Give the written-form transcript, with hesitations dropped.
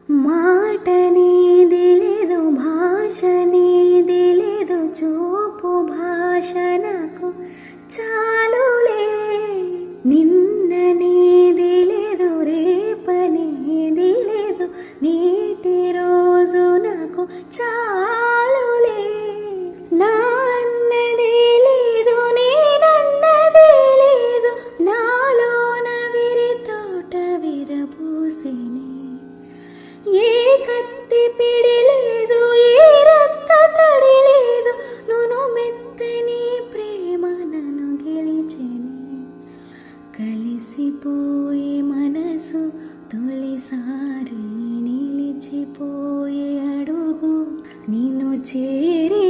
మాట నీది లేదు, భాష నీది లేదు, చూపు భాష నాకు చాలులే. నిన్న నీది లేదు, రేపనేది లేదు, నేటి రోజు నాకు చాలులే. నా అన్నదే లేదు, నేనన్నదే లేదు, నాలోన విరి తోట విరబూసిని. ఏ కత్తి పిడి లేదు, ఏ రక్త తడి లేదు, నును మెత్తని ప్రేమ నన్ను గెలిచెని. కలిసిపోయే మనసు తొలిసారి, నిలిచిపోయే అడుగు నిన్ను చేరి